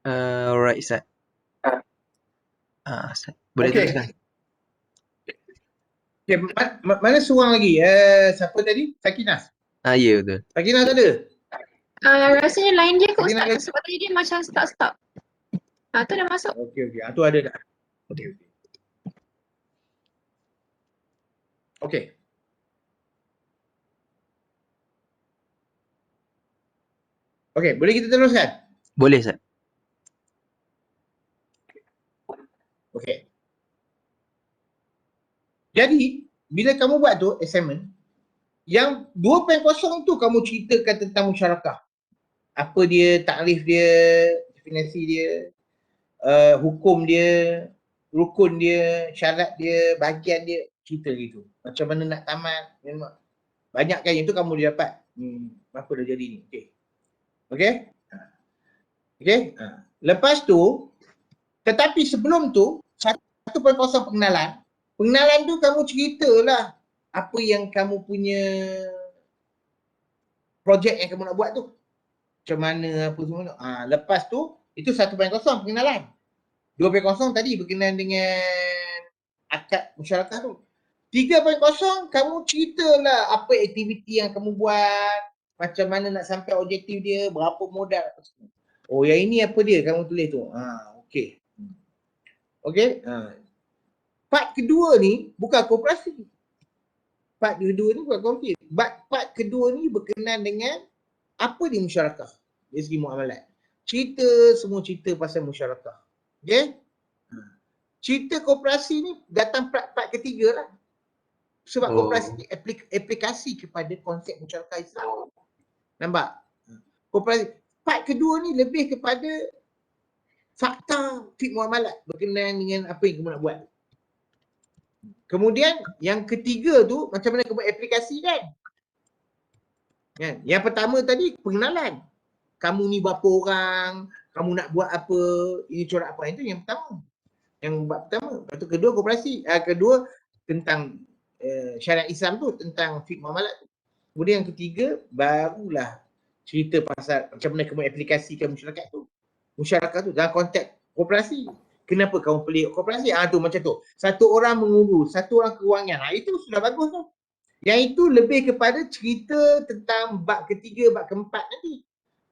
Alright, Ustaz. Ustaz. Boleh Okey. teruskan. Okay, mana seorang lagi? Siapa tadi? Sakinah. Ya, betul. Sakinah tak ada? Rasanya line dia kot Sakinah Ustaz. ada? Sebab tadi dia macam stop. Tu dah masuk. Okey. Tu ada dah. Okey. Okey, boleh kita teruskan? Boleh, Ustaz. Okey. Jadi, bila kamu buat tu assignment, yang 2.0 tu kamu ceritakan tentang musyarakah. Apa dia, takrif dia, definisi dia, hukum dia, rukun dia, syarat dia, bahagian dia, cerita gitu. Macam mana nak tamat, memang banyak kan yang tu kamu dia dapat. Apa dah jadi ni. Okey. Okey? Okey? Lepas tu, tetapi sebelum tu, 1.0 pengenalan. Pengenalan tu kamu ceritalah apa yang kamu punya projek yang kamu nak buat tu. Macam mana, apa semua. Lepas tu, itu 1.0 pengenalan. 2.0 tadi berkenaan dengan akad masyarakat tu. 3.0 kamu ceritalah apa aktiviti yang kamu buat, macam mana nak sampai objektif dia, berapa modal. Oh, yang ini apa dia kamu tulis tu. Okey. Okey. Part kedua ni bukan koperasi. Part kedua ni bukan koperasi. Part kedua ni berkenaan dengan apa di masyarakat dari segi muamalat. Semua cerita pasal masyarakat. Okey? Cerita koperasi ni datang part ketiga lah. Sebab koperasi ni aplikasi kepada konsep masyarakat Islam. Nampak? Koperasi. Part kedua ni lebih kepada fakta fiqh muamalat berkenaan dengan apa yang kamu nak buat. Kemudian yang ketiga tu macam mana kamu aplikasikan. Yang pertama tadi pengenalan. Kamu ni berapa orang, kamu nak buat apa, ini corak apa, itu yang pertama. Yang pertama. Lepas tu kedua koperasi. Kedua tentang syariat Islam tu, tentang fiqh muamalat tu. Kemudian yang ketiga barulah cerita pasal macam mana kamu aplikasikan masyarakat tu. Masyarakat tu dalam konteks koperasi. Kenapa kamu pilih koperasi? Tu macam tu. Satu orang mengurus, satu orang kewangan. Itu sudah bagus tu. Yang itu lebih kepada cerita tentang bab ketiga, bab keempat nanti.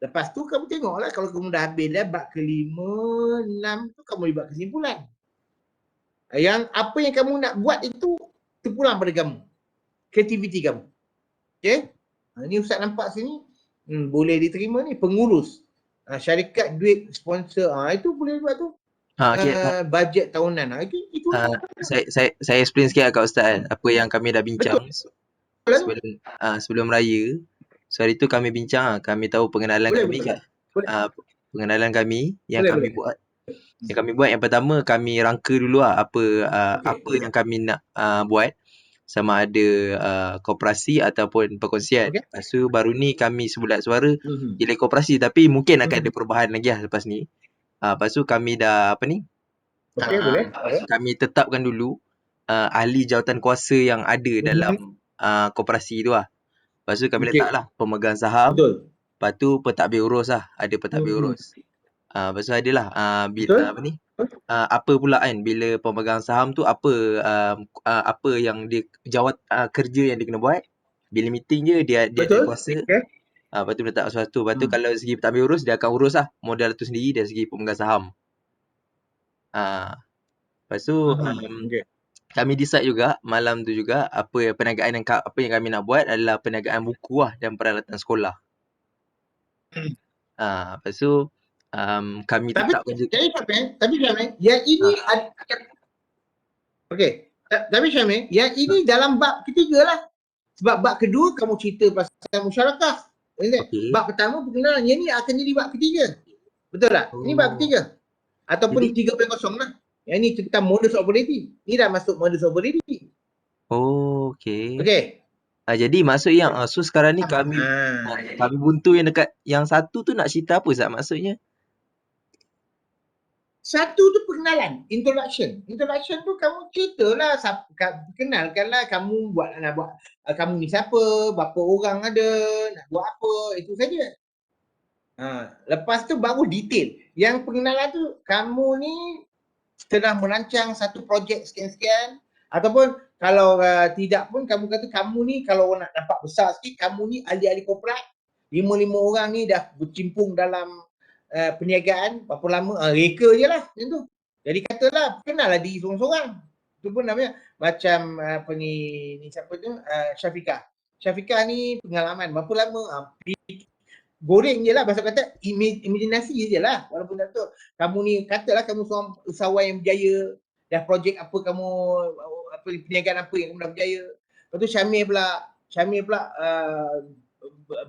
Lepas tu kamu tengoklah kalau kamu dah habis dah bab kelima, enam tu kamu boleh buat kesimpulan. Yang apa yang kamu nak buat itu terpulang pada kamu. Kreativiti kamu. Okey? Ni Ustaz nampak sini. Boleh diterima ni pengurus. Syarikat duit sponsor. Itu boleh buat tu. Okay. Bajet tahunan. Itu saya explain sikit kat Ustaz kan. Apa yang kami dah bincang sebelum raya. So hari tu kami bincang, kami tahu pengenalan kami kan. Pengenalan kami yang kami buat. Yang kami buat yang pertama kami rangka dulu apa yang kami nak buat, sama ada koperasi ataupun perkongsian. Lepas tu baru ni kami sebulat suara pilih koperasi, tapi mungkin akan ada perubahan lagi lah lepas ni. Lepas tu kami dah kami tetapkan dulu ahli jawatan kuasa yang ada dalam koperasi tu lah. Lepas tu kami letaklah pemegang saham. Lepas tu pentadbir urus lah, ada pentadbir urus. Lepas tu adalah apa pula kan bila pemegang saham tu apa yang dia kerja yang dia kena buat. Bila meeting je dia ada kuasa. Lepas tu letak sesuatu. Lepas tu kalau segi pentadbir urus dia akan urus lah modal tu sendiri dari segi pemegang saham. Lepas tu kami decide juga malam tu juga apa perniagaan apa yang kami nak buat adalah perniagaan buku lah dan peralatan sekolah. Lepas tu kami tetapkan juga. Tapi Syamil, yang ini tapi Syamil, yang ini dalam bab ketiga lah. Sebab bab kedua kamu cerita pasal masyarakat. Bab pertama pengenalan, yang ni akan jadi bab ketiga. Betul tak? Ini bab ketiga. Ataupun 3.0 lah. Yang ni tentang modus operandi. Ni dah masuk modus operandi. Okey. Jadi maksud yang so sekarang ni kami buntu yang dekat yang satu tu nak cerita apa Ustaz maksudnya? Satu tu pengenalan, introduction. Introduction tu kamu ceritalah, kenalkanlah kamu nak buat kamu ni siapa, berapa orang ada, nak buat apa, itu saja. Lepas tu baru detail. Yang pengenalan tu, kamu ni sedang merancang satu projek sekian-sekian, ataupun kalau tidak pun kamu kata kamu ni kalau nak nampak besar sikit, kamu ni ahli-ahli korporat, 5 orang ni dah bercimpung dalam perniagaan, berapa lama, reka je lah macam tu. Jadi katalah, kenal lah diri seorang-seorang. Itu pun namanya macam apa ni siapa tu, Syafiqah. Syafiqah ni pengalaman berapa lama, goreng je lah, bahasa kata imajinasi je lah, walaupun tak betul. Kamu ni katalah kamu seorang usahawan yang berjaya, dah projek apa kamu, apa perniagaan apa yang kamu dah berjaya. Lepas tu Syamil pula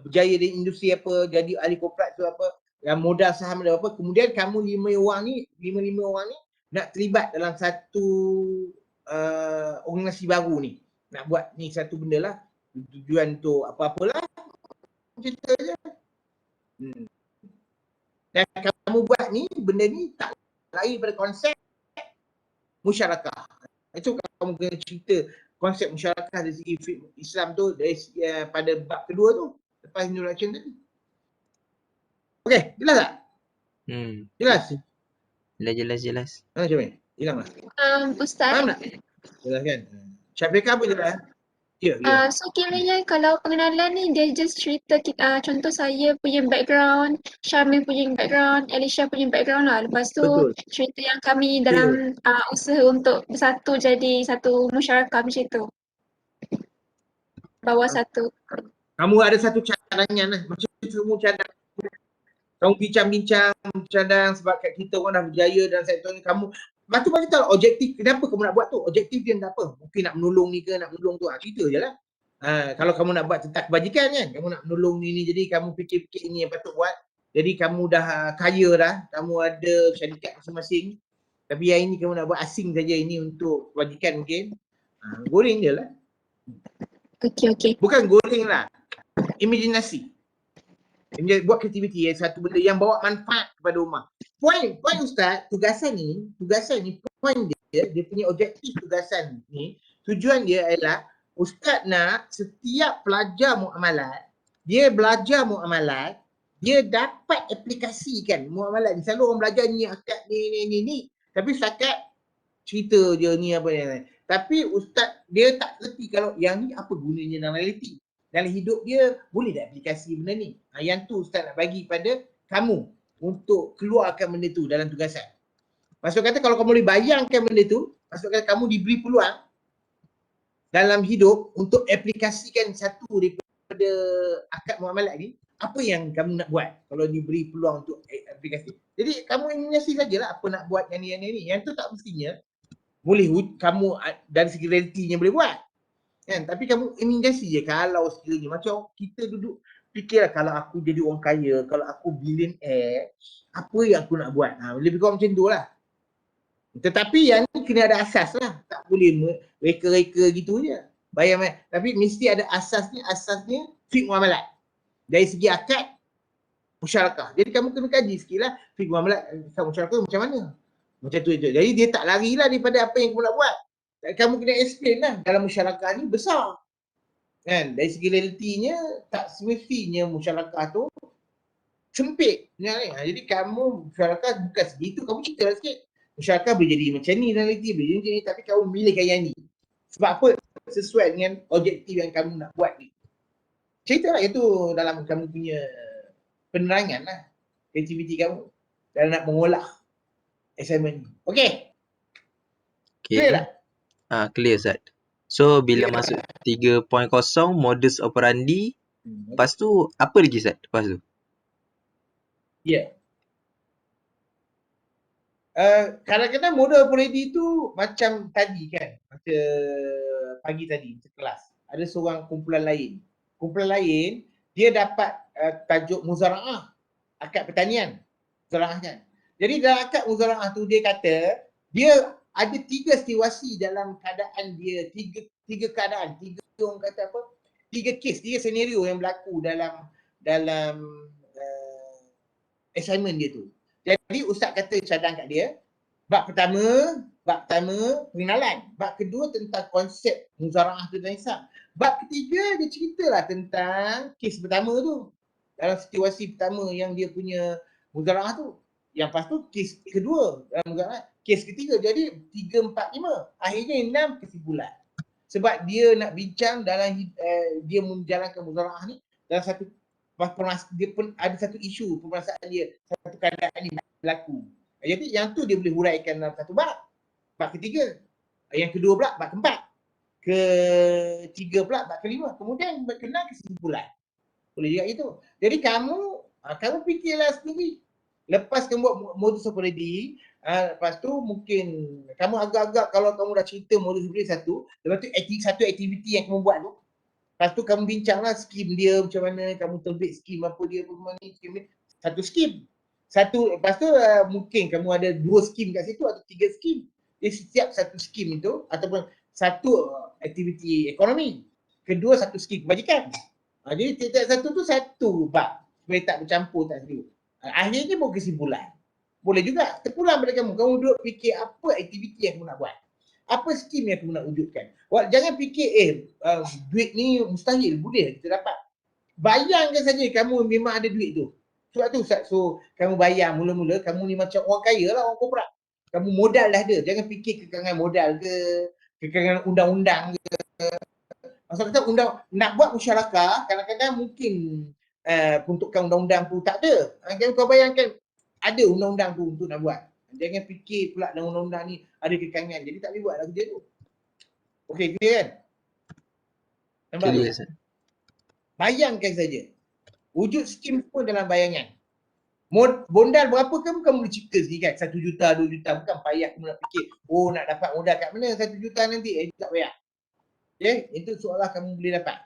berjaya di industri apa, jadi ahli korporat tu apa, yang modal saham dia apa. Kemudian kamu 5 orang ni nak terlibat dalam satu organisasi baru ni, nak buat ni satu benda lah, tujuan tu apa-apalah, cerita je. Dan kamu buat ni, benda ni tak lain daripada konsep musyarakah. Itu kamu kena cerita konsep musyarakah dari segi Islam tu, dari pada bab kedua tu, lepas introduction tadi. Okey, jelas tak? Jelas? Jelas. Macam ni? Hilang lah. Ustaz, Faham tak? Jelas kan? Syafiqah pun jelas. Ya. so kiranya kalau pengenalan ni dia just cerita contoh saya punya background, Syamil punya background, Alicia punya background lah. Lepas tu Betul. cerita yang kami dalam usaha untuk bersatu jadi satu masyarakat macam tu. Bawa satu. Kamu ada satu cadangan lah. Macam semua cadang. Kamu bincang-bincang cadang sebab kat kita orang dah berjaya dalam sektor ni. Kamu lepas tu bagi tahu objektif kenapa kamu nak buat tu. Objektif dia nak apa? Mungkin nak menolong ni ke, nak menolong tu. Cerita je lah. Kalau kamu nak buat tentang kebajikan kan, kamu nak menolong ni, jadi kamu fikir-fikir ini yang patut buat. Jadi kamu dah kaya dah, kamu ada syarikat masing-masing. Tapi yang ini kamu nak buat asing saja, ini untuk kebajikan mungkin. Goreng je lah. Okey. Bukan goreng lah. Imajinasi. Buat kreativiti satu benda yang bawa manfaat kepada umat. Poin Ustaz, tugasan ni, poin dia punya objektif tugasan ni, tujuan dia adalah Ustaz nak setiap pelajar muamalat, dia belajar muamalat, dia dapat aplikasikan muamalat ni. Selalu orang belajar ni akad ni, tapi setakat cerita je ni apa ni. Tapi Ustaz dia tak kerti kalau yang ni apa gunanya dalam realiti. Dalam hidup dia boleh tak aplikasi benda ni. Yang tu Ustaz nak bagi pada kamu untuk keluarkan benda tu dalam tugasan. Maksud kata kalau kamu boleh bayangkan benda tu, maksud kata kamu diberi peluang dalam hidup untuk aplikasikan satu daripada akad muamalat ni, apa yang kamu nak buat kalau diberi peluang untuk aplikasi. Jadi kamu imajinasi sajalah apa nak buat yang ni. Yang tu tak mestinya boleh kamu dari segi realitinya boleh buat. Kan? Tapi kamu imajinasi je kalau sekiranya macam kita duduk fikirlah kalau aku jadi orang kaya, kalau aku billionaire, apa yang aku nak buat. Lebih kurang macam tu lah. Tetapi yang ni kena ada asas lah. Tak boleh reka-reka gitu je. Bayang. Tapi mesti ada asasnya fiqh muamalat. Dari segi akad musyarakah. Jadi kamu kena kaji sikit lah fiqh muamalat musyarakah macam mana. Macam tu. Jadi dia tak larilah daripada apa yang kamu nak buat. Kamu kena explain lah dalam masyarakat ni besar. Kan? Dari segi realitinya tak semestinya masyarakat tu sempit. Jadi kamu masyarakat bukan segitu. Kamu cerita lah sikit. Masyarakat boleh jadi macam ni dalam realiti, boleh jadi macam ni. Tapi kamu pilihkan yang ni. Sebab apa? Sesuai dengan objektif yang kamu nak buat ni. Cerita lah itu dalam kamu punya penerangan lah. Kreativiti kamu. Dalam nak mengolah assignment ni. Okay? Clear tak? Clear Ustaz. So bila masuk 3.0 modus operandi, lepas tu apa lagi Ustaz lepas tu? Ya. Kadang-kadang modus operandi tu macam tadi kan, masa pagi tadi, masa kelas. Ada seorang kumpulan lain. Kumpulan lain, dia dapat tajuk muzara'ah, akad pertanian. Muzara'ah kan. Jadi dalam akad muzara'ah tu dia kata, dia ada 3 situasi dalam keadaan dia, tiga keadaan, 3 orang kata apa? 3 kes, 3 senario yang berlaku dalam assignment dia tu. Jadi Ustaz kata cadang kat dia, bab pertama pengenalan, bab kedua tentang konsep muzara'ah tu dan hisab. Bab ketiga dia ceritalah tentang kes pertama tu. dalam situasi pertama yang dia punya muzaraah tu. Yang lepas tu kes kedua dalam muzaraah, kes ketiga. Jadi 3, 4, 5. Akhirnya 6 kesimpulan. Sebab dia nak bincang dalam dia menjalankan muzaraah ni dalam satu dia pun ada satu isu permasalahan dia, satu keadaan ni berlaku. Jadi yang tu dia boleh huraikan dalam satu bab. Bab ketiga. Yang kedua pula bab keempat. Ketiga pula bab kelima. Kemudian berkenaan kesimpulan. Boleh juga itu. Jadi kamu fikirlah sendiri. Lepas kamu buat modus operandi, lepas tu mungkin kamu agak-agak kalau kamu dah cerita modus operandi satu, lepas tu satu aktiviti yang kamu buat tu, lepas tu kamu bincanglah skim dia macam mana, kamu terbit skim apa dia, skim ni. Satu skim. Lepas tu mungkin kamu ada 2 skim kat situ atau 3 skim. Jadi setiap satu skim itu ataupun satu aktiviti ekonomi. Kedua satu skim kebajikan. Jadi tiap satu tu satu bab. Supaya tak bercampur tak sendiri. Akhirnya buat kesimpulan. Boleh juga terpulang pada kamu. Kamu duduk fikir apa aktiviti yang kamu nak buat. Apa skim yang kamu nak wujudkan. Jangan fikir duit ni mustahil. Boleh kita dapat. Bayangkan saja kamu memang ada duit tu. Sebab tu so kamu bayang mula-mula kamu ni macam orang kaya lah, orang korporat. Kamu modal dah ada. Jangan fikir kekangan modal ke, kekangan undang-undang ke. Maksud kata nak buat musyarakah, kadang-kadang mungkin peruntukan undang-undang tu tak ada. Kau bayangkan ada undang-undang tu untuk nak buat. Jangan fikir pula dalam undang-undang ni ada kekangan. Jadi tak boleh buat lah kerja tu. Okey, clear kan? Nampak Clear, tak? Ustaz. Bayangkan saja. Wujud skim pun dalam bayangan. Bondal berapa kamu boleh cipta sendiri kan? 1 juta, 2 juta. Bukan payah kamu nak fikir, nak dapat modal kat mana 1 juta nanti. Tak payah. Okay? Itu seolah kamu boleh dapat.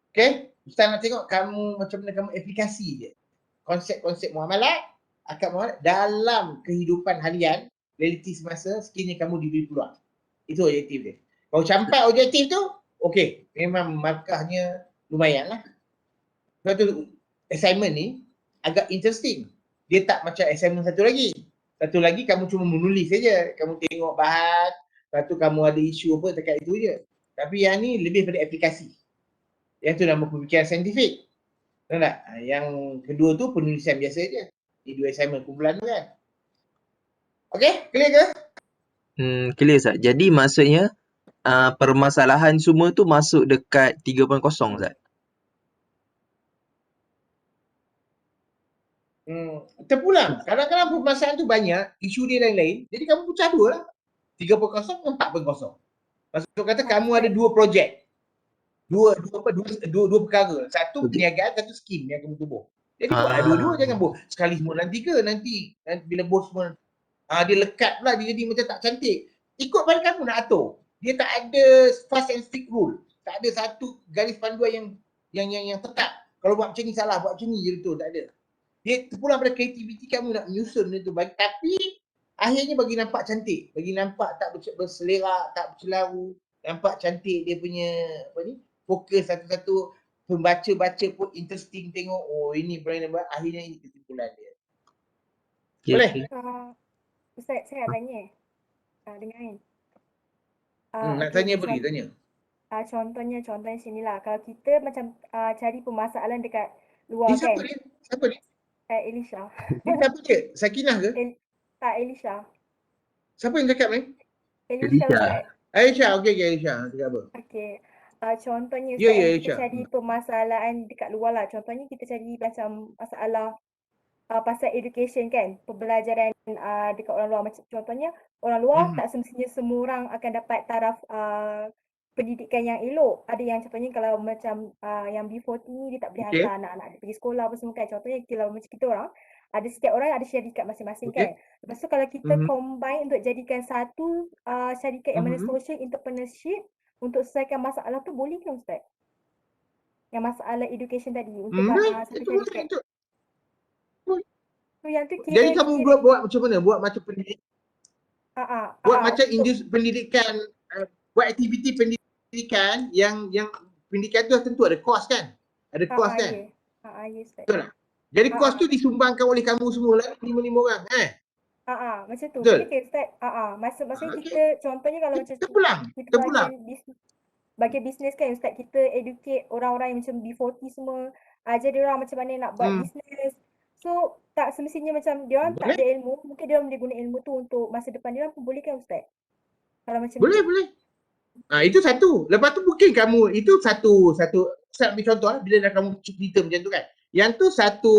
Okay? Ustaz nak tengok kamu macam mana kamu aplikasi je. Konsep-konsep muamalat, akad muamalat dalam kehidupan harian, realiti semasa, sekiranya kamu diberi peluang. Itu objektif dia. Kalau campak objektif tu, okay. Memang markahnya lumayan lah. Sebab tu assignment ni agak interesting. Dia tak macam assignment satu lagi. Satu lagi kamu cuma menulis saja. Kamu tengok bahas, lepas tu kamu ada isu apa dekat itu je. Tapi yang ni lebih pada aplikasi. Yang tu nama pemikiran saintifik. Tahu tak? Yang kedua tu penulisan biasa je. Ini 2 assignment kumpulan tu kan. Okay, clear ke? Clear, Ustaz. Jadi maksudnya permasalahan semua tu masuk dekat 3.0, Ustaz? Terpulang. Kadang-kadang permasalahan tu banyak, isu dia lain-lain. Jadi kamu pecah 2 lah. 3.0 ke 4.0. Maksud kata kamu ada 2 projek. Dua perkara. Satu perniagaan, satu skim yang kamu tubuh. Jadi buatlah dua-dua, jangan buat sekali semua nanti nanti bila bos semua dia lekat pula, dia jadi macam tak cantik. Ikut pada kamu nak atur. Dia tak ada fast and strict rule. Tak ada satu garis panduan yang tetap. Kalau buat macam ni salah, buat macam ni je betul, tak ada. Dia terpulang pada kreativiti kamu nak menyusun itu. Tapi akhirnya bagi nampak cantik, bagi nampak tak berselerak, tak bercelaru, nampak cantik dia punya fokus satu-satu, pembaca-baca pun interesting tengok, ini brand buat, akhirnya ini kesimpulan dia. Boleh? Ustaz, saya nak tanya. Dengar ni. Nak tanya beri, tanya. Contohnya sinilah. Kalau kita macam cari permasalahan dekat luar kan. Siapa dia? Elisha. Siapa dia? Sakinah ke? Tak, Elisha. Siapa yang cakap ni? Elisha, Ustaz. Elisha, okey Elisha. Cakap apa? Okey. Contohnya Ustaz, kita cari permasalahan dekat luar lah. Contohnya kita cari macam masalah pasal education kan, pembelajaran dekat orang luar. Macam contohnya orang luar tak semestinya semua orang akan dapat taraf pendidikan yang elok. Ada yang contohnya kalau macam yang B40 ni dia tak boleh hantar anak-anak dia pergi sekolah apa semua kan. Contohnya kalau macam kita orang, ada setiap orang ada syarikat masing-masing kan. Lepas tu kalau kita combine untuk jadikan satu syarikat yang mana social entrepreneurship untuk selesaikan masalah tu, boleh ke Ustaz? Yang masalah education tadi untuk satu syarikat. Jadi kamu buat macam mana? Buat macam pendidikan. Buat macam industri pendidikan, buat aktiviti pendidikan yang pendidikan tu tentu ada kos kan? Ada kos kan? Yes, betul tak? Jadi kos tu disumbangkan oleh kamu semua lah, 5 orang macam tu. Boleh ke Ustaz? Maksudnya kita contohnya kalau macam terpulang. bagi bisnes kan Ustaz, kita educate orang-orang yang macam B40 semua, ajar dia orang macam mana nak buat Hmm. bisnes. So tak semestinya macam dia orang tak Boleh. ada ilmu, mungkin dia orang boleh guna ilmu tu untuk masa depan dia orang pun boleh kan Ustaz? Kalau macam Boleh, tu. boleh. Itu satu. Lepas tu mungkin kamu, itu satu, saya ambil contoh lah, bila dah kamu cerita macam tu kan. Yang tu satu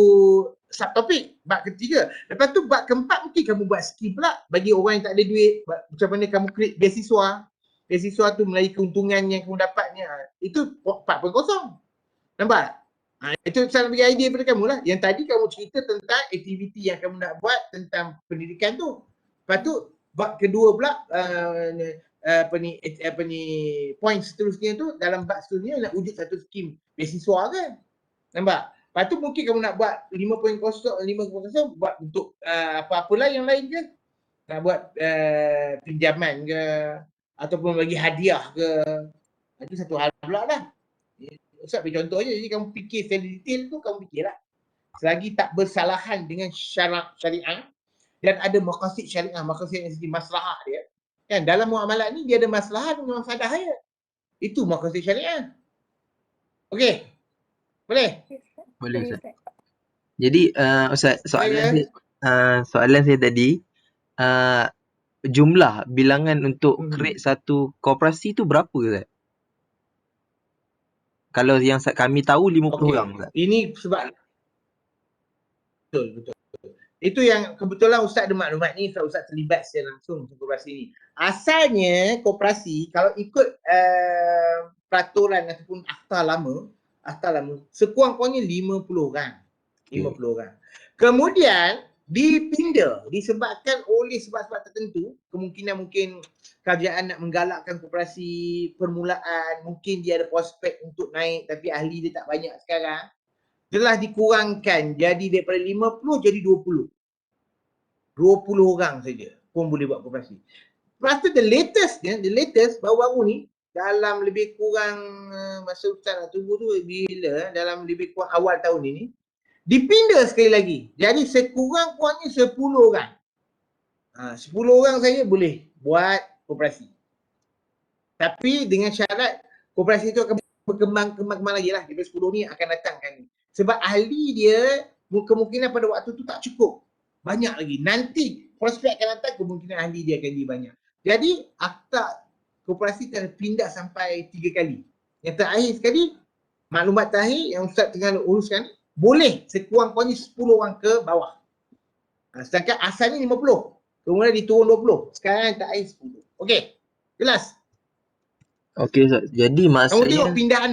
subtopik, bab ketiga. Lepas tu bab keempat mungkin kamu buat skim pula bagi orang yang tak ada duit. Macam mana kamu create beasiswa. Beasiswa tu melalui keuntungan yang kamu dapatnya. Itu 4.0. Nampak? Itu saya bagi idea pada kamu lah. Yang tadi kamu cerita tentang aktiviti yang kamu nak buat tentang pendidikan tu. Lepas tu bab kedua pula point seterusnya tu, dalam bab seterusnya nak wujud satu skim beasiswa kan. Nampak? Lepas tu mungkin kamu nak buat 5.0 buat untuk apa-apalah yang lain ke. Nak buat pinjaman ke ataupun bagi hadiah ke. Itu satu hal pula lah. Ustaz bagi contoh je, jadi kamu fikir secara detail tu, kamu fikirlah. Selagi tak bersalahan dengan syariah dan ada maqasid syariah, maqasid yang segi maslahah dia. Kan dalam muamalat ni dia ada maslahah dan mafsadah dia. Itu maqasid syariah. Okey. Boleh? Boleh Boleh Ustaz. Ustaz. Jadi Ustaz, soalan saya tadi, jumlah bilangan untuk create satu koperasi tu berapa Ustaz? Kalau yang kami tahu 50 orang Ustaz. Ini sebab betul. Itu yang kebetulan Ustaz ada maklumat ni, Ustaz terlibat secara langsung untuk koperasi ni. Asalnya koperasi kalau ikut peraturan ataupun akta lama, sekurang-kurangnya 50 orang. 50 orang. Kemudian dipindah disebabkan oleh sebab-sebab tertentu, kemungkinan mungkin kerajaan nak menggalakkan koperasi permulaan, mungkin dia ada prospek untuk naik tapi ahli dia tak banyak sekarang. Telah dikurangkan jadi daripada 50 jadi 20. 20 orang saja pun boleh buat koperasi. Lepas tu the latest baru-baru ni dalam lebih kurang masa Ustaz nak tunggu tu bila dalam lebih kurang awal tahun ini dipindah sekali lagi. Jadi sekurang-kurangnya 10 orang. 10 orang saja boleh buat koperasi. Tapi dengan syarat koperasi itu akan berkembang lagi lah. Daripada 10 ni akan datang kan. Sebab ahli dia kemungkinan pada waktu tu tak cukup. Banyak lagi. Nanti prospek akan datang, kemungkinan ahli dia akan lebih banyak. Jadi akta koperasi telah pindah sampai 3 kali. Yang terakhir sekali, maklumat terakhir yang Ustaz tengah uruskan, boleh sekurang-kurangnya 10 orang ke bawah. Sedangkan asalnya 50. Kemudian diturun 20. Sekarang tak air 10. Okey. Jelas? Okey Ustaz. Jadi Kamu maksudnya tengok pindahan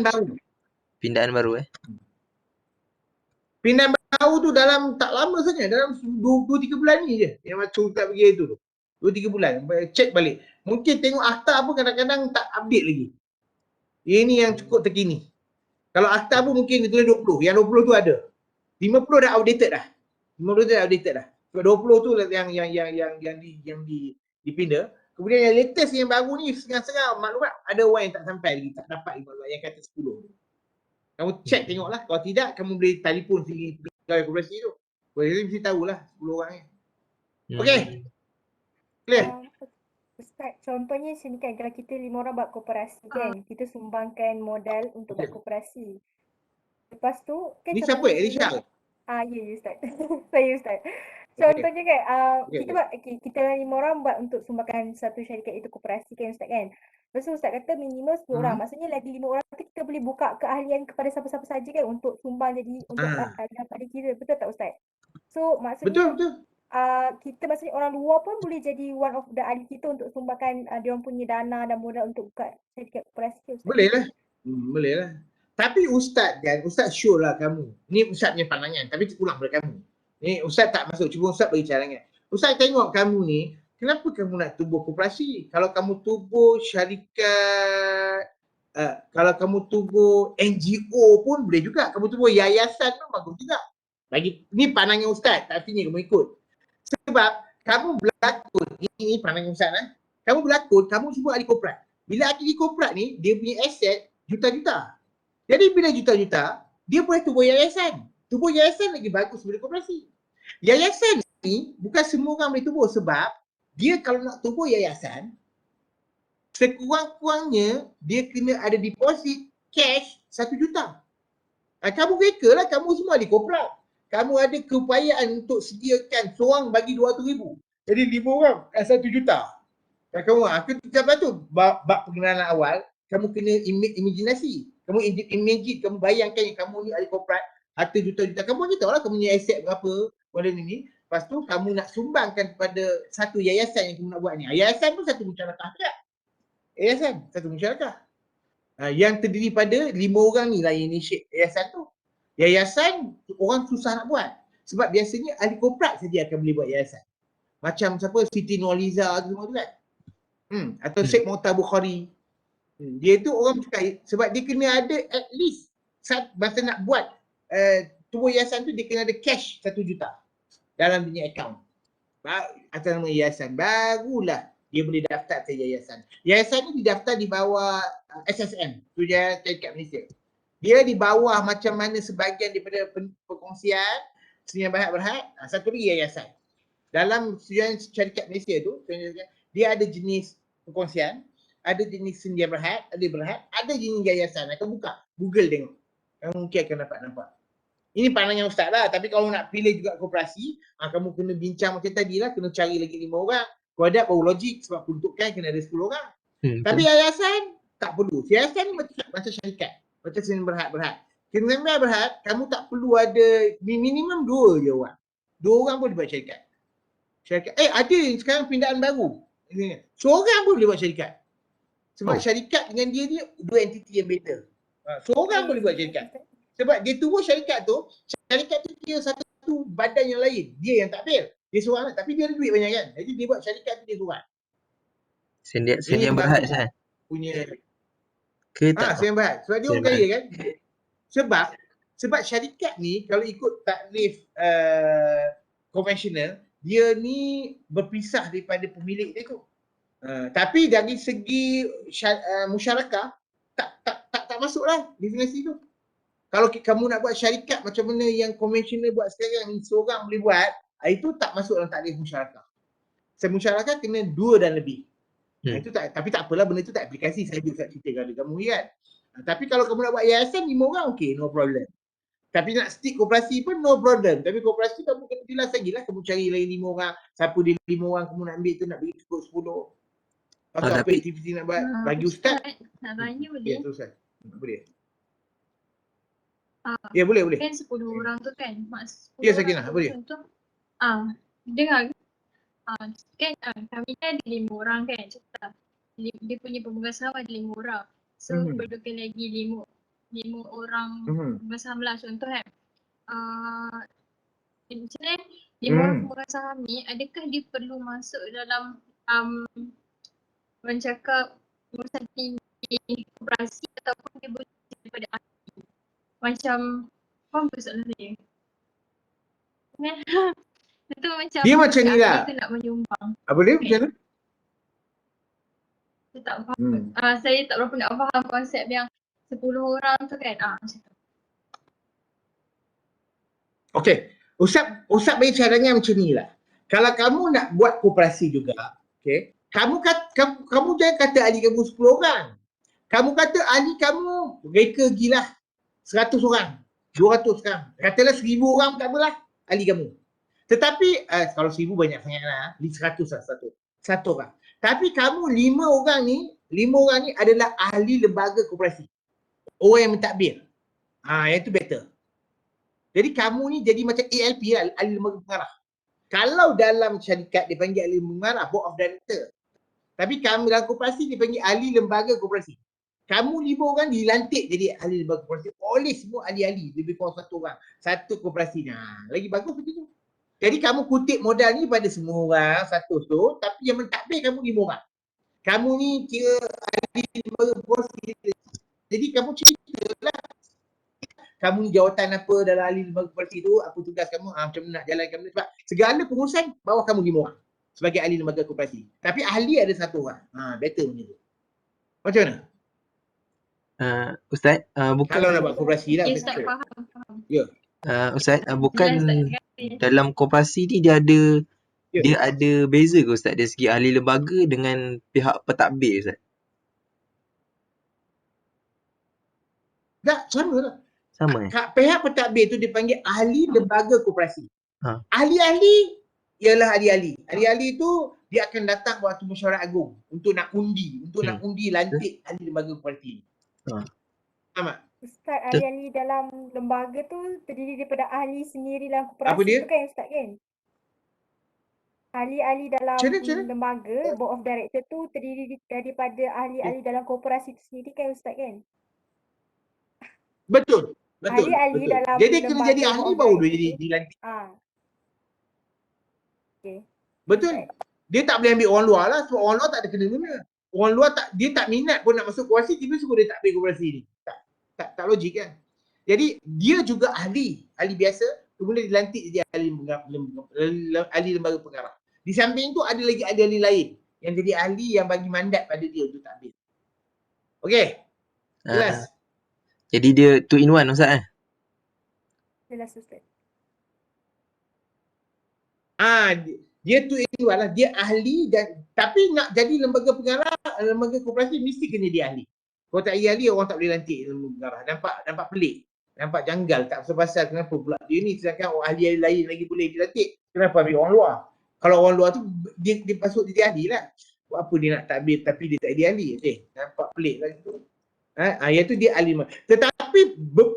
baru. Pindahan baru tu dalam tak lama saja, dalam 2-3 bulan ni je yang macam tak pergi itu tu. 2-3 bulan, cek balik. Mungkin tengok akta pun kadang-kadang tak update lagi. Ini yang cukup terkini. Kalau akta pun mungkin ditulis 20, yang 20 tu ada. 50 dah outdated dah. 50 tu dah outdated dah. Sebab 20 tu yang dipindah. Kemudian yang latest yang baru ni setengah-setengah maklumat ada orang yang tak sampai lagi, tak dapat maklumat yang kata 10. Kamu cek tengoklah. Kalau tidak, kamu boleh telefon sini pegawai koperasi tu. Boleh mesti tahulah 10 orang ni. Okey. Clear? Ustaz, contohnya sini kan kalau kita 5 orang buat koperasi kan, kita sumbangkan modal untuk buat koperasi. Lepas tu kan Ni siapa? Elisha? Ya Ustaz. Saya Ustaz. Contohnya kan kita buat kita 5 orang buat untuk sumbangkan satu syarikat itu koperasi kan Ustaz kan. Lepas tu Ustaz kata minimal 10 orang. Maksudnya lagi 5 orang tu kita boleh buka keahlian kepada siapa-siapa saja kan untuk sumbang jadi untuk dapat dikira. Betul tak Ustaz? So maksudnya Betul. kita maksudnya orang luar pun boleh jadi one of the ahli kita untuk sumbangkan dia orang punya dana dan modal untuk buka syarikat koperasi Ustaz. Boleh lah. Boleh lah. Tapi Ustaz kan, Ustaz sure lah kamu. Ni Ustaz punya pandangan, tapi pulang pada kamu. Ni Ustaz tak masuk, cuba Ustaz bagi cadangan. Ustaz tengok kamu ni, kenapa kamu nak tubuh koperasi? Kalau kamu tubuh syarikat, kalau kamu tubuh NGO pun boleh juga. Kamu tubuh yayasan pun bagus juga. Ni pandangan Ustaz, tak artinya kamu ikut. Sebab kamu berlakon, ini pandangan Ustaz lah. Kamu berlakon, kamu semua ahli korporat. Bila ahli korporat ni, dia punya aset juta-juta. Jadi bila juta-juta, dia boleh tubuh yayasan. Tubuh yayasan lagi bagus daripada koperasi. Yayasan ni bukan semua orang boleh tubuh sebab dia kalau nak tubuh yayasan, sekurang-kurangnya dia kena ada deposit cash 1 juta. Kamu reka lah, kamu semua ahli korporat. Kamu ada keupayaan untuk sediakan seorang bagi 200,000. Jadi 5 orang 1 juta. Kamu, aku cakap tu, bab pengenalan awal, kamu kena imajinasi. Kamu imagine, kamu bayangkan yang kamu ni ahli korporat, harta juta-juta. Kamu ni tahu lah kamu punya aset berapa, pada ni. Lepas tu, kamu nak sumbangkan kepada satu yayasan yang kamu nak buat ni. Yayasan pun satu musyarakah tak? Yayasan, satu musyarakah. Yang terdiri pada 5 orang ni lah yang initiate yayasan tu. Yayasan orang susah nak buat. Sebab biasanya ahli korporat saja akan boleh buat yayasan. Macam siapa? Siti Nurhaliza tu semua tu kan. Atau Syed Muhtar Bukhari. Dia tu orang cakap sebab dia kena ada at least masa nak buat tubuh yayasan tu dia kena ada cash 1 juta dalam punya account. Atas nama yayasan. Barulah dia boleh daftar ke yayasan. Yayasan ni didaftar di bawah SSM, Suruhanjaya Syarikat Malaysia. Dia di bawah macam mana sebahagian daripada perkongsian Sdn Berhad, satu lagi yayasan. Dalam Suruhanjaya Syarikat Malaysia tu, dia ada jenis perkongsian, ada jenis Sdn Berhad, ada jenis yayasan. Akan buka, Google tengok. Kamu mungkin akan dapat nampak. Ini pandangan Ustaz lah, tapi kalau nak pilih juga koperasi, kamu kena bincang macam tadi lah, kena cari lagi 5 orang. Kalau ada baru logik sebab peruntukan kena ada 10 orang. Tapi yayasan tak perlu. Yayasan ni macam syarikat. Macam Sdn Berhad. Sdn Berhad, kamu tak perlu ada minimum 2 je orang. 2 orang pun boleh buat syarikat. Ada sekarang pindaan baru. Seorang pun boleh buat syarikat. Sebab syarikat dengan dia ni 2 entiti yang better. Seorang boleh buat syarikat. Sebab dia turun syarikat tu dia satu badan yang lain. Dia yang takbir. Dia seorang tapi dia ada duit banyak kan. Jadi dia buat syarikat tu dia seorang. Sdn Berhad Ustaz. Punya Ke tak? Sdn Berhad. Sebab dia orang kaya kan. Sebab syarikat ni kalau ikut takrif konvensional, dia ni berpisah daripada pemilik dia tu. Tapi dari segi musyarakah tak masuklah definisi tu. Kalau kamu nak buat syarikat macam mana yang konvensional buat sekarang, seorang boleh buat, itu tak masuk dalam takrif musyarakah. Musyarakah kena 2 dan lebih. Itu tapi tak apalah, benda tu tak aplikasi. Saya juga cerita kepada kamu kan. Tapi kalau kamu nak buat yayasan 5 orang, okey, no problem. Tapi nak stick koperasi pun no problem. Tapi koperasi kamu kena jelas lagi lah. Kamu cari lagi 5 orang. Siapa dia 5 orang kamu nak ambil tu, nak bagi cukup 10. Atau apa aktiviti nak buat? Bagi Ustaz. Nak tanya boleh? Ya, tu Ustaz. Boleh. Ya, boleh. Kan 10 orang tu kan? Ya, Sakinah, boleh. Contoh, dengar. Kan kami kan ada 5 orang kan? Contoh, dia punya pemegang saham ada 5 orang. So, perlukan lagi 5 orang pemegang saham lah contoh kan. Macam mana 5 orang pemegang saham ni, adakah dia perlu masuk dalam mencakap urusan tinggi koperasi ataupun dia boleh daripada ahli? Macam, faham ke soalan saya? Itu macam dia macam ni lah. Dia nak menyumbang. Apa dia? Macam mana? Saya tak faham. Saya tak berapa nak faham konsep yang 10 orang tu kan. Macam tu. Okey. Ustaz bagi cadangan macam ni lah. Kalau kamu nak buat koperasi juga, okey, kamu jangan kata ahli kamu 10 orang. Kamu kata ahli kamu reka gilah 100 orang, 200 sekarang. Katalah 1000 orang tak apalah ahli kamu. Tetapi kalau 1000 banyak sangat lah, 100 lah satu orang. Tapi kamu 5 orang ni adalah ahli lembaga koperasi. Orang yang mentadbir. Yang tu better. Jadi kamu ni jadi macam ALP lah, ahli lembaga pengarah. Kalau dalam syarikat dia panggil ahli pengarah, board of director. Tapi kamu dalam koperasi dia panggil ahli lembaga koperasi. Kamu 5 orang dilantik jadi ahli lembaga koperasi oleh semua ahli-ahli, lebih kurang 1 orang. Satu koperasi. Lagi bagus begitu. Jadi kamu kutip modal ni pada semua orang 100 tu, tapi yang mentadbir kamu 5 orang. Kamu ni kira ahli lembaga koperasi. Jadi kamu ceritalah kamu ni jawatan apa dalam ahli lembaga koperasi tu, apa tugas kamu, macam mana nak jalankan benda. Sebab segala pengurusan bawah kamu 5 orang sebagai ahli lembaga koperasi. Tapi ahli ada 1 orang. Better benda tu. Macam mana? Ustaz, bukan kalau nak buat koperasi lah. Ya, Ustaz faham. Ya. Ustaz, bukan dalam koperasi ni dia ada beza ke Ustaz dari segi ahli lembaga dengan pihak pentadbir Ustaz? Tak, sama lah. Sama Pihak pentadbir tu dipanggil ahli lembaga koperasi. Ha. Ahli-ahli ialah ahli-ahli. Ahli-ahli tu dia akan datang waktu mesyuarat agung untuk nak undi, lantik ahli lembaga koperasi. Ha. Faham tak? Ustaz, ahli-ahli dalam lembaga tu terdiri daripada ahli sendiri dalam Apa koperasi dia? tu kan Ustaz kan? Ahli-ahli dalam Macam mana? lembaga, board of director tu terdiri daripada ahli-ahli dalam koperasi tu sendiri kan Ustaz kan? Betul. Ahli-ahli dalam Jadi kena lembaga jadi ahli board of baru director dia tu. dilantik. Okay. Betul. Dia tak boleh ambil orang luar lah sebab orang luar tak ada kena-mena. Orang luar dia tak minat pun nak masuk koperasi, tiba suruh dia tak ambil koperasi ni. Tak logik kan? Jadi dia juga ahli biasa, kemudian dilantik jadi ahli lembaga pengarah. Di samping tu ada lagi ahli lain yang jadi ahli yang bagi mandat pada dia untuk takbir. Okey. Jelas? Jadi dia 2 in 1 Ustaz Jelas Ustaz. Dia tu itu lah, dia ahli dan tapi nak jadi lembaga pengarah, lembaga koperasi mesti kena dia ahli. Kalau tak ahli orang tak boleh lantik lembaga pengarah. Nampak pelik. Nampak janggal, tak pasal kenapa pula dia ni sedangkan orang ahli lain lagi boleh dilantik. Kenapa ambil orang luar? Kalau orang luar tu dia masuk jadi ahli lah. Buat apa dia nak takbir tapi dia tak jadi ahli? Nampak pelik lah tu. Iaitu dia ahli. Tetapi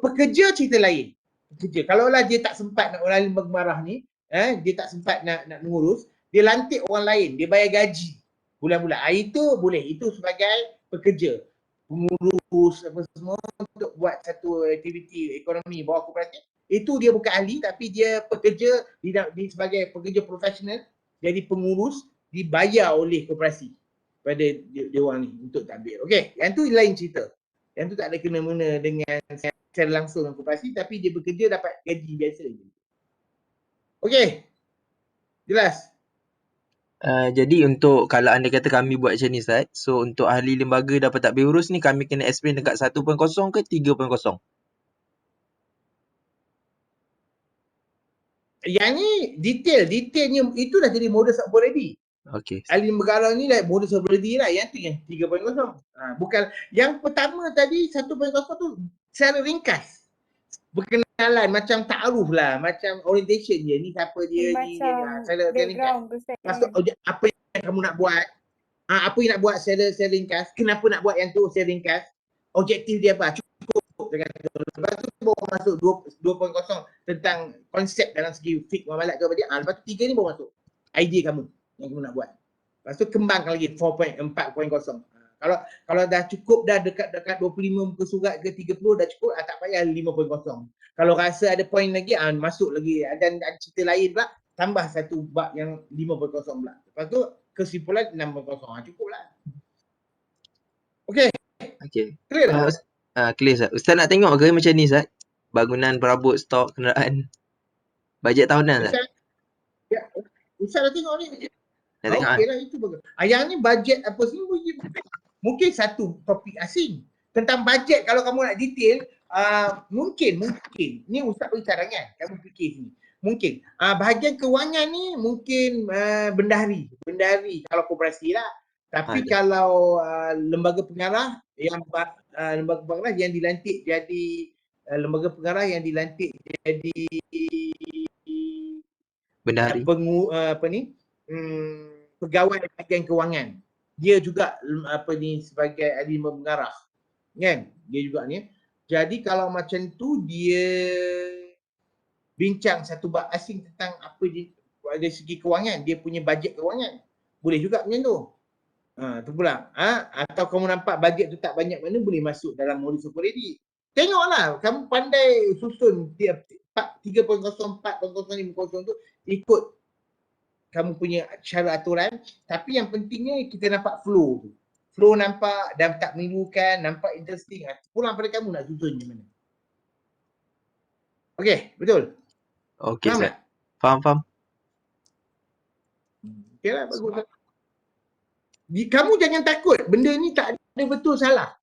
pekerja cerita lain. Pekerja. Kalaulah dia tak sempat nak orang lembaga pengarah ni, dia tak sempat nak mengurus, dia lantik orang lain, dia bayar gaji bulan-bulan. Itu boleh, itu sebagai pekerja, pengurus apa semua untuk buat satu aktiviti ekonomi bawah kooperatif. Itu dia bukan ahli tapi dia pekerja di sebagai pekerja profesional, jadi pengurus dibayar oleh koperasi pada dia orang ni untuk takbir. Okey, yang tu lain cerita. Yang tu tak ada kena-mena dengan secara langsung dengan koperasi tapi dia bekerja dapat gaji biasa je. Okey. Jelas? Jadi untuk kalau anda kata kami buat macam ni Ustaz, so untuk ahli lembaga dapat takbir urus ni kami kena explain dekat 1.0 ke 3.0? Yang ni detailnya itu dah jadi modus operandi. Okey. Ahli negara ni lah modus operandi lah. Yang tu yang 3.0. Bukan yang pertama tadi 1.0 tu secara ringkas. Berkenalan macam ta'aruf lah, macam orientation je. Ni siapa dia ni. Macam Secara background tu Ustaz. Lepas tu apa yang kamu nak buat? Apa yang nak buat secara ringkas? Kenapa nak buat yang tu secara ringkas? Objektif dia apa? Cukup dengan tu. Lepas tu baru masuk 2.0 tentang konsep dalam segi fiqh muamalat ke apa dia. Lepas tu 3 ni baru masuk. Idea kamu yang kamu nak buat. Lepas tu kembangkan lagi 4.0. Kalau dah cukup dah dekat 25 muka surat ke 30 dah cukup, tak payah 5.0. Kalau rasa ada poin lagi, masuk lagi dan ada cerita lain pula, tambah satu bab yang 5.0 pula. Lepas tu kesimpulan 6.0. Cukup lah. Okey. Clear tak? Clear Ustaz. Ustaz nak tengok ke macam ni Ustaz? Bangunan, perabot, stok, kenderaan. Bajet tahunan Ustaz? Ustaz dah tengok ni. Dah tengok okey lah, itu bagus. Yang ni bajet apa semua mungkin satu topik asing. Tentang bajet kalau kamu nak detail, mungkin ni Ustaz bagi cadangan, kamu fikir sini. Mungkin bahagian kewangan ni mungkin bendahari kalau koperasi lah. Tapi kalau lembaga pengarah yang dilantik jadi lembaga pengarah yang dilantik jadi bendahari. Pegawai bahagian kewangan. Dia juga sebagai ahli pengarah. Kan? Dia juga ni. Jadi kalau macam tu dia bincang satu bab asing tentang apa dia dari segi kewangan, dia punya bajet kewangan. Boleh juga macam tu. Tu pula. Atau kamu nampak bajet tu tak banyak mana, boleh masuk dalam modus operandi. Tengoklah, kamu pandai susun 3.0, 4.0, 5.0 tu ikut kamu punya cara aturan, tapi yang pentingnya kita nampak flow tu. Flow nampak dan tak menimbulkan, nampak interesting. Pulang pada kamu nak susun macam mana. Okey, betul? Okey Ustaz. Faham. Okey lah, bagus. Kamu jangan takut, benda ni tak ada betul salah.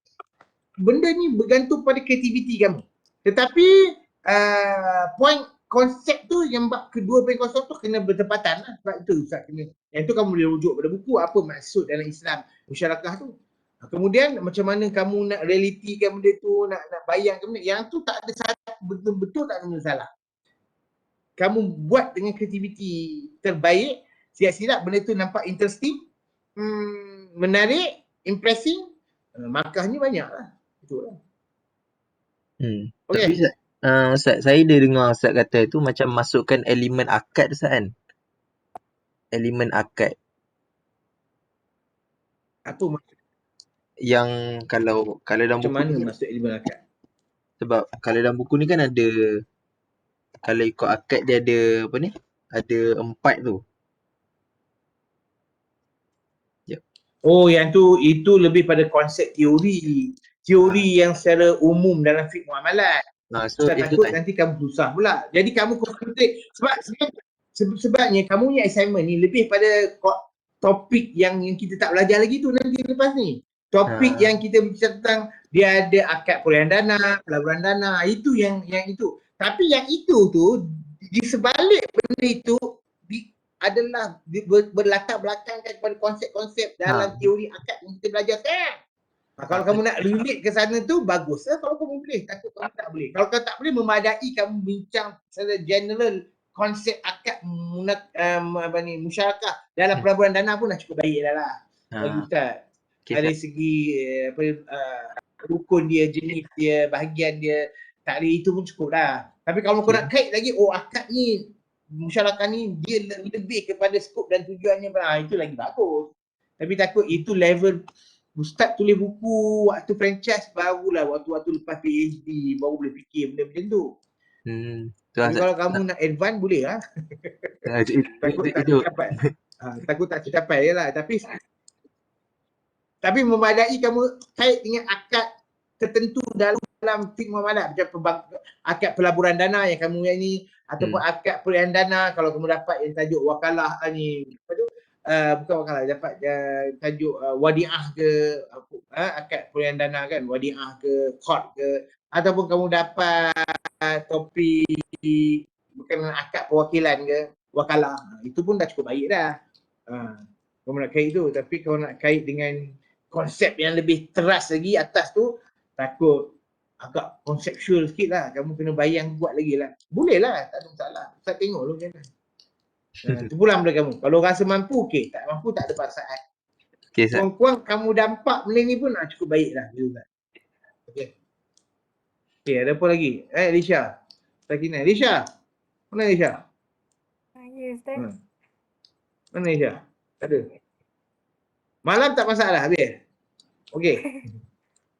Benda ni bergantung pada kreativiti kamu. Tetapi point konsep tu yang bab kedua 2.0 tu kena bertepatan lah. Sebab itu Ustaz kena. Yang tu kamu boleh rujuk pada buku apa maksud dalam Islam musyarakah tu. Kemudian macam mana kamu nak realitikan benda tu, nak bayangkan benda, yang tu tak ada salah, betul-betul tak ada masalah. Kamu buat dengan kreativiti terbaik, silap-silap benda tu nampak interesting, menarik, impressive, markahnya banyak lah. Itulah. Tapi Okey. Ustaz, saya dia dengar Ustaz kata tu macam masukkan elemen akad Ustaz kan? Elemen akad. Apa maksud? Yang kalau dalam Macam buku mana ni, masuk elemen akad? sebab kalau dalam buku ni kan ada, kalau ikut akad dia ada apa ni? Ada 4 tu. Oh, yang tu itu lebih pada konsep teori. Teori yang secara umum dalam fiqh muamalat. So Ustaz itu takut nanti kamu susah pula. Jadi kamu konsentrate sebabnya kamu punya assignment ni lebih pada topik yang kita tak belajar lagi tu nanti lepas ni. Topik yang kita bincang tentang dia ada akad purihan dana, pelaburan dana, itu yang itu. Tapi yang itu tu di sebalik benda itu adalah berlatar belakangkan kepada konsep-konsep dalam teori akad yang kita belajar sekarang. Kalau kamu nak relate ke sana tu bagus lah kalau kamu boleh. Takut kamu tak boleh. Kalau kamu tak boleh, memadai kamu bincang secara general konsep akad musyarakah dalam pelaburan dana pun dah cukup baik dah lah. Bagi Ustaz. Dari segi rukun dia, jenis dia, bahagian dia, takrif itu pun cukup dah. Tapi kalau kau nak kait lagi, akad ni, musyarakah ni dia lebih kepada skop dan tujuannya, itu lagi bagus. Tapi takut itu level Ustaz tulis buku waktu franchise, barulah waktu-waktu lepas PhD baru boleh fikir benda macam tu. Tapi kalau kamu nak advance boleh lah. Takut tak tercapai. Takut tak tercapai je lah. Tapi memadai kamu kait dengan akad tertentu dalam fiqh muamalat, macam akad pelaburan dana yang kamu ni, ataupun akad purihan dana kalau kamu dapat yang tajuk wakalah ni, apa tu? Bukan wakalah, dapat tajuk wadiah ke, akad purihan dana kan, wadiah ke, court ke, ataupun kamu dapat topik berkenaan akad perwakilan ke, wakalah, itu pun dah cukup baik dah. Kamu nak kait tu. Tapi kalau nak kait dengan konsep yang lebih teras lagi atas tu, takut agak konseptual sikit lah. Kamu kena bayang buat lagi lah. Boleh lah, tak ada masalah. Ustaz tengok dulu macam mana. Itu pulang pada kamu. Kalau rasa mampu, okey. Tak mampu, tak ada paksaan. Kurang-kurang kamu dampak benda ni pun cukup baik lah. Okey, ada apa lagi? Risha. Sakina. Risha. Mana Risha? Ya, Ustaz. Mana Risha? Tak ada. Malam tak masalah, habis. Okey.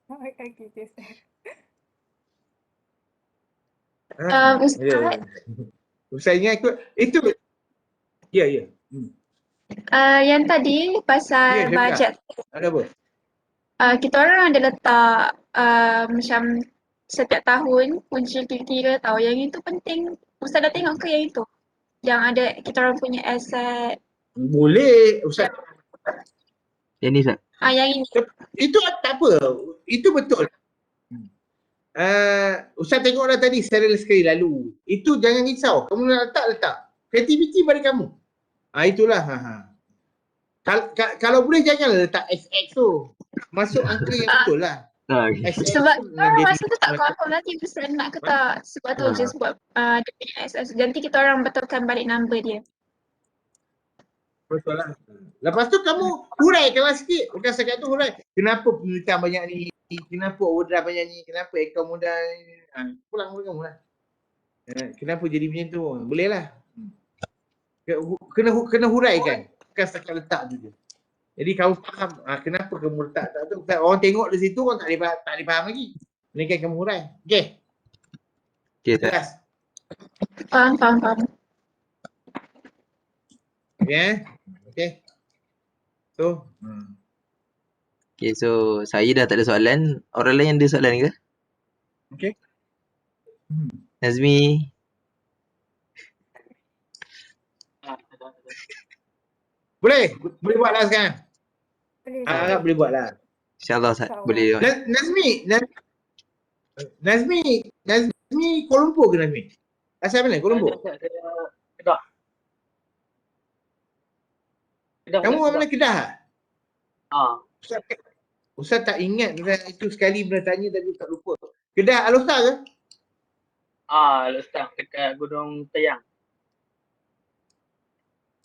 Okey, Ustaz. Ustaz. Ustaz ingat itu. Ya. Yang tadi pasal bajet. Ada apa? Kita orang ada letak macam setiap tahun punca kira-kira tahu. Yang itu penting. Ustaz dah tengok ke yang itu? Yang ada kita orang punya aset. Boleh. Ustaz. Yang ni Ustaz? Yang ini. Itu tak apa. Itu betul. Ustaz tengok dah tadi sekali lalu. Itu jangan risau. Kamu nak letak. Kreativiti pada kamu. Itulah. Kalau boleh jangan letak XX tu. Masuk angka yang betul lah. Sebab masa tu tak confirm nanti Ustaz nak ke tak. Sebab tu just buat dia punya SS. Nanti kita orang betulkan balik number dia. Betul lah. Lepas tu kamu huraikanlah sikit. Bukan sekat tu hurai. Kenapa penelitian banyak ni? Kenapa overdraft banyak ni? Kenapa akaun modal ni? Pulang kamu lah. Kenapa jadi macam tu? Boleh lah. Kena huraikan. Bukan sekat letak tu je. Jadi kamu faham kenapa kamu letak tu. Orang tengok di situ, orang tak boleh faham lagi. Melainkan kamu hurai. Okey. Jelas. Faham. Okey. So. Okay, so saya dah tak ada soalan. Orang lain ada soalan ke? Okey. Nazmi. Boleh buat lah sekarang. Boleh buat lah. InsyaAllah boleh. Nazmi Kuala Lumpur ke Nazmi? Asal mana Kuala Lumpur? Kedah. Kamu mana Kedah? Ustaz tak ingat itu sekali pernah tanya tapi tak lupa. Kedah Al-Ustaz ke? Ustaz dekat Gunung Tayang.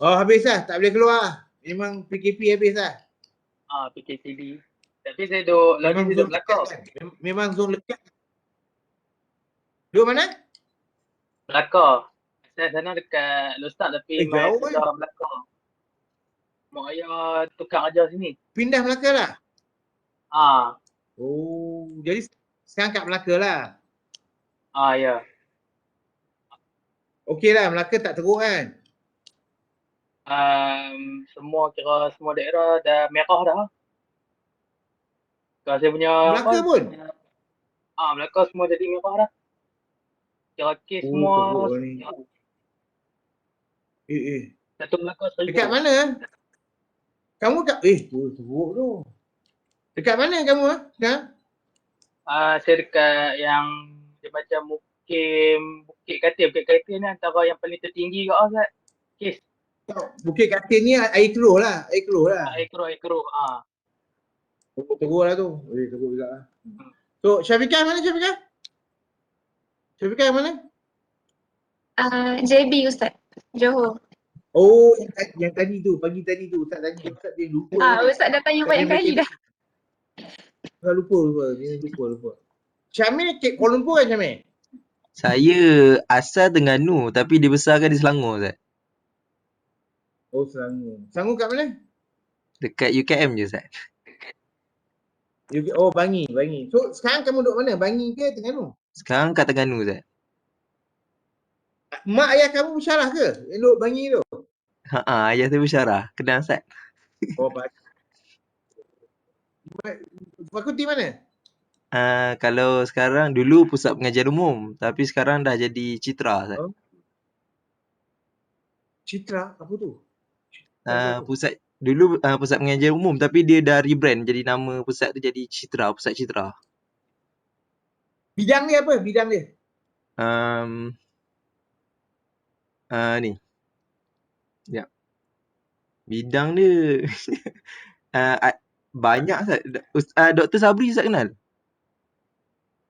Oh habis lah, tak boleh keluar. Memang PKP habis lah. PKPD. Tapi saya duduk, lagi Memang saya zon duduk lekat Melaka. kan? Memang zon lekat. Duduk mana? Melaka. Saya sana dekat Ustaz tapi main Jauh kerja Melaka. Mak ayah tukar ajar sini. Pindah Melaka lah. Oh, jadi sekarang kat Melaka lah. Ya. Okey lah, Melaka tak teruk kan? Semua kira semua daerah dah merah dah. Kalau saya punya Melaka pun? Melaka semua jadi merah dah. Kira kes semua. Teruk lah ni. Satu Melaka 1000. Dekat mana? Kamu kat teruk tu. Dekat mana kamu sekarang? Saya dekat yang dia macam Bukit Katil. Bukit Katil ni antara yang paling tertinggi kat Ustaz. Kes. Bukit Katil ni air keruh lah. Air keruh. Teruk lah tu. Teruk juga lah. So Syafiqah mana Syafiqah? Syafiqah mana? JB Ustaz, Johor. Oh, yang tadi tu, pagi tadi tu Ustaz tanya. Ustaz dia lupa. Ustaz dah tanya banyak kali dah. Lupa. Dia lupa. Syamil kat Kuala Lumpur kan Syamil? Saya asal Terengganu tapi dibesarkan di Selangor Ustaz. Oh Selangor. Selangor kat mana? Dekat UKM je Ustaz. Oh Bangi. So sekarang kamu duduk mana? Bangi ke Terengganu? Sekarang kat Terengganu Ustaz. Mak ayah kamu bersyarah ke? Yang duduk Bangi tu? Ayah saya bersyarah. Kenal Ustaz. Oh Bangi. Fakulti mana? Kalau sekarang dulu pusat pengajian umum tapi sekarang dah jadi Citra Ustaz. Citra apa tu? Pusat pengajian umum tapi dia dah rebrand jadi nama pusat tu jadi Citra, Pusat Citra. Bidang dia apa? Bidang dia? Ni. Ya. Bidang dia banyak Ustaz. Dr. Sabri Ustaz kenal?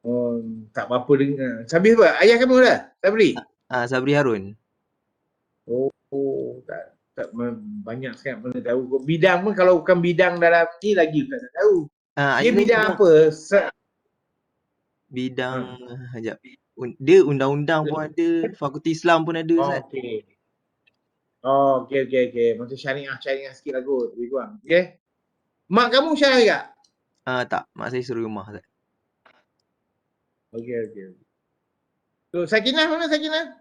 Oh, tak apa-apa dengar. Sabri apa? Ayah kamu lah? Sabri? Sabri Harun. Oh, tak banyak sangat mana tahu. Bidang pun kalau bukan bidang dalam ni lagi tak tahu. Dia bidang apa? Bidang dia undang-undang pun ada, fakulti Islam pun ada Ustaz. Okey. Macam syariah sikit lah kot. Lebih kurang. Okey. Mak kamu syariah tak? Tak, mak saya suruh rumah Ustaz. Okey. So Sakinah mana Sakinah?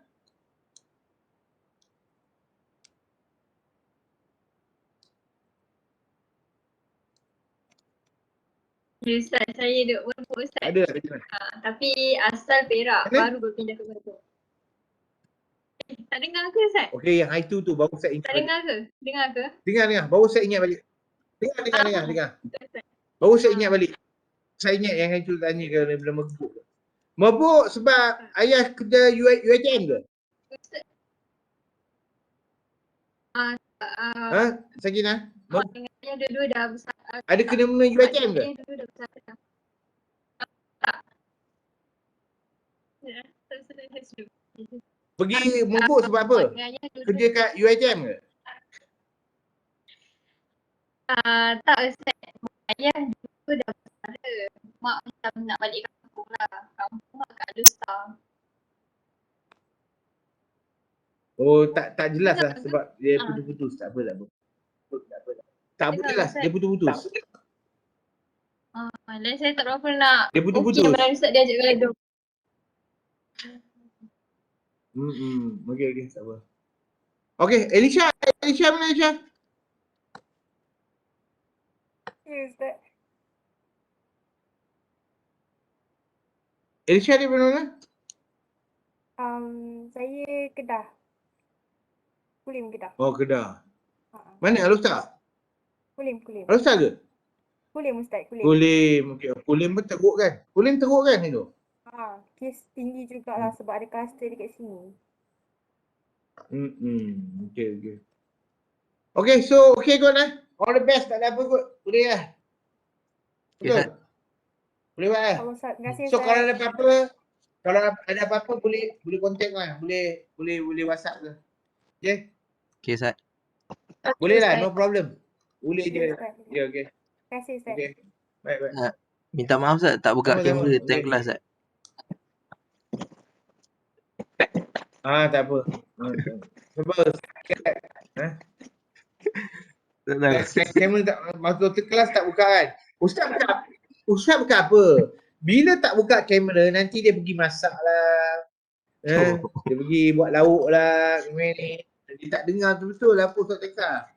Ustaz, saya duduk Wonpok Ustaz. Ada Sakinah. Tapi asal Perak, baru berpindah ke Wonpok. Tak dengar ke Ustaz? Okey, yang itu tu baru saya ingat. Tak dengar ke? Dengar ke? Dengar. Baru saya ingat balik. Dengar. Baru saya ingat balik. Saya ingat yang itu tanya ke bila mabuk. Mabuk sebab ayah kerja UiTM ke? Sakinah? Ayah dua-dua dah besar. Ada kena-mena UiTM ke? Ayah dua-dua dah besar. Tak. Pergi mabuk sebab apa? Kerja kat UiTM ke? Tak Ustaz. Ayah dua dah besar. Mak macam nak balik kampung lah. Kampung lah kat Alustar. Oh, tak jelas lah sebab dia putus-putus. Tak apa. Tak boleh lah, dia putus-putus. Dan saya tak berapa nak. Dia putus-putus. Okey, Abang Ustaz dia ajak gaduh. Okey, tak apa. Okey, Elisha mana Elisha? Ya Ustaz. Elisha dia mana? Saya Kedah. Kulim Kedah. Oh, Kedah. Mana Alustar? Kulim. Alustar ke? Kulim Ustaz, Kulim. Okey. Kulim pun teruk kan? Kulim teruk kan itu? Kes tinggi jugalah sebab ada kluster dekat sini. Okey. Okay, so okay kot lah. All the best, tak ada apa kot. Boleh lah. Okay, Betul? Ustaz. Boleh buat Allah Ustaz. Terima kasih So Ustaz. kalau ada apa-apa boleh contact lah. Boleh WhatsApp ke. Okay? Okay, Ustaz. Boleh lah, Ustaz. no problem. Boleh je. Okay, Ustaz. Okay. Terima kasih Ustaz. Okay. Baik. Minta maaf Ustaz, tak buka Sama-sama. kamera Okay. time kelas Ustaz. Tak apa. Sebab Tak tahu. kamera tak masuk kelas tak buka kan. Ustaz buka apa? Bila tak buka kamera nanti dia pergi masak lah. Dia pergi buat lauk lah. Ni. Dia tak dengar betul-betul apa Ustaz cakap.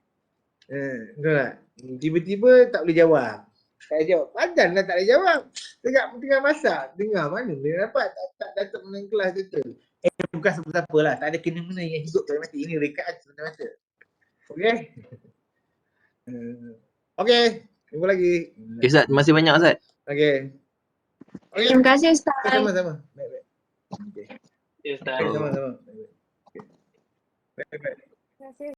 Betul tak? Tiba-tiba tak boleh jawab. Tak boleh jawab. Padan lah tak boleh jawab. Tengah masak. Dengar mana dia dapat. Tak datang dalam kelas betul. Bukan siapa-siapa lah. Tak ada kena-mena yang hidup dalam mati. Ini rekaan semata-mata. Okay? Okay. Jumpa lagi. Okay, Ustaz, terima kasih banyak Ustaz. Okay. Terima kasih Ustaz. Sama-sama. Baik. Okay. Ya, Ustaz. Sama-sama. Baik. Terima kasih.